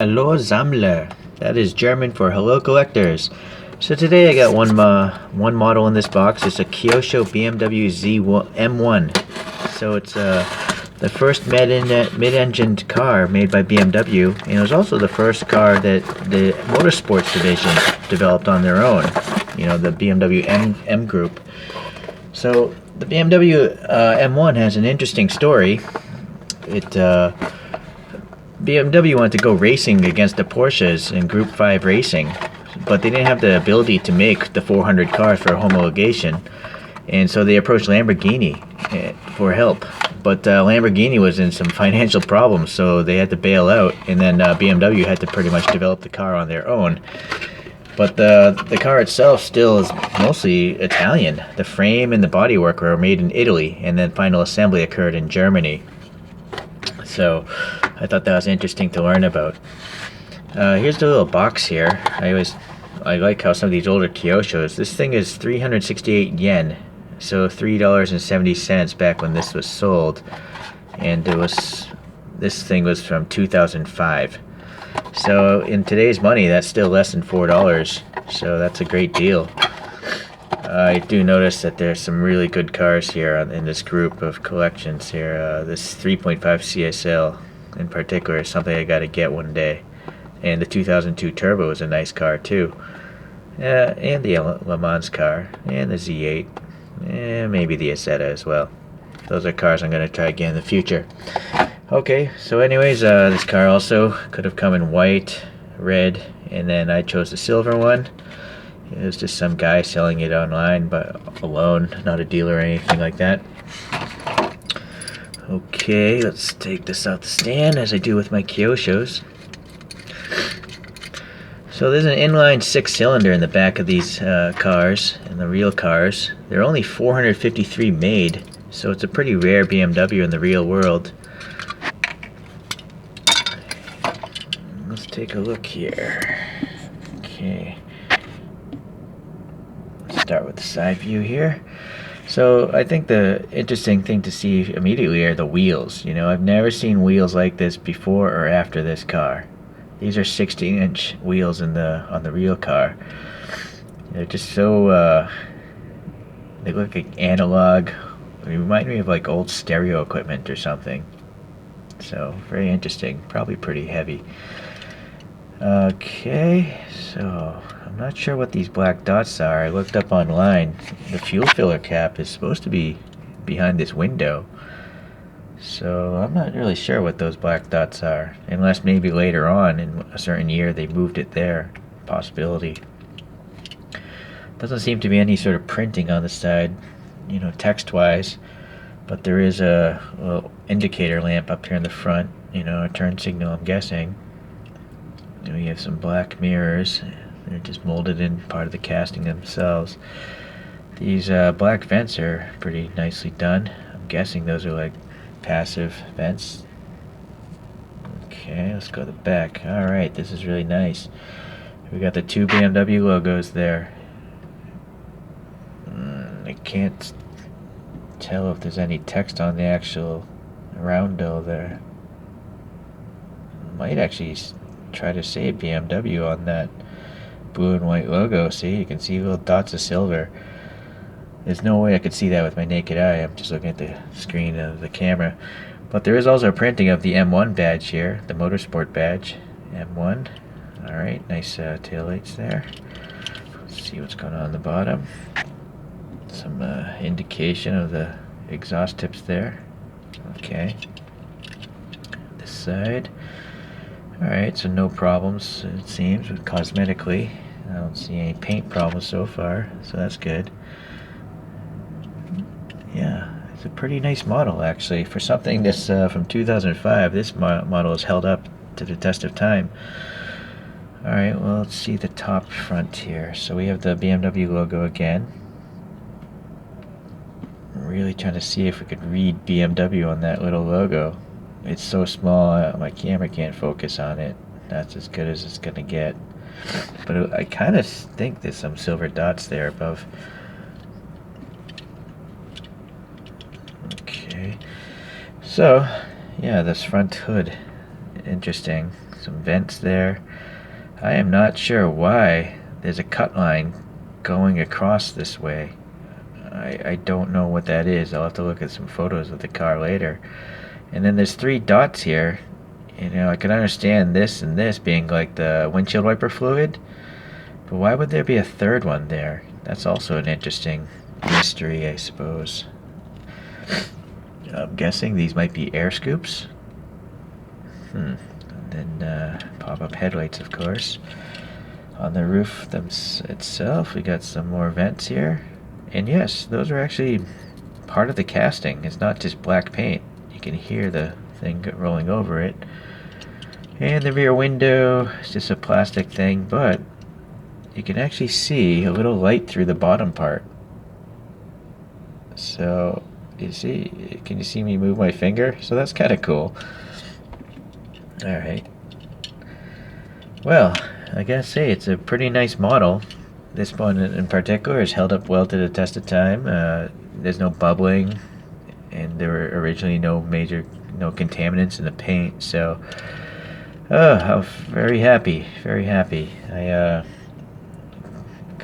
Hallo Sammler. That is German for hello collectors. So today I got one model in this box. It's a Kyosho BMW M1. So it's the first mid-engined car made by BMW, and it was also the first car that the motorsports division developed on their own. You know, the BMW M group. So the BMW M1 has an interesting story. BMW wanted to go racing against the Porsches in Group 5 racing, but they didn't have the ability to make the 400 cars for homologation, and so they approached Lamborghini for help. But Lamborghini was in some financial problems, so they had to bail out, and then BMW had to pretty much develop the car on their own. But the car itself still is mostly Italian. The frame and the bodywork were made in Italy, and then final assembly occurred in Germany. So I thought that was interesting to learn about. Here's the little box here. I like how some of these older Kyoshos. This thing is 368 yen, so $3.70 back when this was sold, and this thing was from 2005. So in today's money, that's still less than $4. So that's a great deal. I do notice that there's some really good cars here in this group of collections here. This 3.5 CSL in particular is something I got to get one day. And the 2002 Turbo is a nice car too. And the Le Mans car. And the Z8. And maybe the Isetta as well. Those are cars I'm going to try again in the future. Okay, so anyways, this car also could have come in white, red, and then I chose the silver one. It was just some guy selling it online, but alone, not a dealer or anything like that. Okay, let's take this out the stand as I do with my Kyoshos. So there's an inline 6-cylinder in the back of these cars, in the real cars. There are only 453 made, so it's a pretty rare BMW in the real world. Let's take a look here. Okay. Start with the side view here. So I think the interesting thing to see immediately are the wheels. You know, I've never seen wheels like this before or after this car. These are 16-inch wheels on the real car. They're just so they look like analog. They remind me of like old stereo equipment or something. So very interesting. Probably pretty heavy. Okay, so I'm not sure what these black dots are. I looked up online. The fuel filler cap is supposed to be behind this window. So I'm not really sure what those black dots are. Unless maybe later on in a certain year they moved it there. Possibility. Doesn't seem to be any sort of printing on the side, you know, text-wise. But there is a little indicator lamp up here in the front. You know, a turn signal, I'm guessing. We have some black mirrors. They're just molded in part of the casting themselves. These black vents are pretty nicely done. I'm guessing those are like passive vents. Okay, let's go to the back. Alright, this is really nice. We got the two BMW logos there. I can't tell if there's any text on the actual roundo there. Might actually try to say BMW on that blue and white logo. See, you can see little dots of silver. There's no way I could see that with my naked eye. I'm just looking at the screen of the camera. But there is also a printing of the M1 badge here, the motorsport badge. M1. Alright, nice taillights there. Let's see what's going on the bottom. Some indication of the exhaust tips there. Okay. This side. Alright, so no problems, it seems, with cosmetically. I don't see any paint problems so far, so that's good. Yeah, it's a pretty nice model, actually. For something that's from 2005, this model has held up to the test of time. Alright, well, let's see the top front here. So we have the BMW logo again. I'm really trying to see if we could read BMW on that little logo. It's so small, my camera can't focus on it. That's as good as it's gonna get. But I kind of think there's some silver dots there above. Okay. So, yeah, this front hood. Interesting. Some vents there. I am not sure why there's a cut line going across this way. I don't know what that is. I'll have to look at some photos of the car later. And then there's 3 dots here. You know, I can understand this and this being like the windshield wiper fluid, but why would there be a 3rd one there? That's also an interesting mystery, I suppose. I'm guessing these might be air scoops. And then pop-up headlights, of course. On the roof itself, we got some more vents here. And yes, those are actually part of the casting. It's not just black paint. You can hear the thing rolling over it. And the rear window is just a plastic thing, but you can actually see a little light through the bottom part. So, can you see me move my finger? So that's kind of cool. Alright. Well, I gotta say, it's a pretty nice model. This one in particular has held up well to the test of time. There's no bubbling, and there were originally no contaminants in the paint, so I'm very happy, very happy. A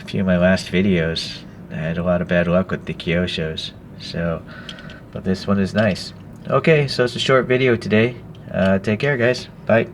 few of my last videos, I had a lot of bad luck with the Kyoshos, but this one is nice. Okay, so it's a short video today. Take care, guys. Bye.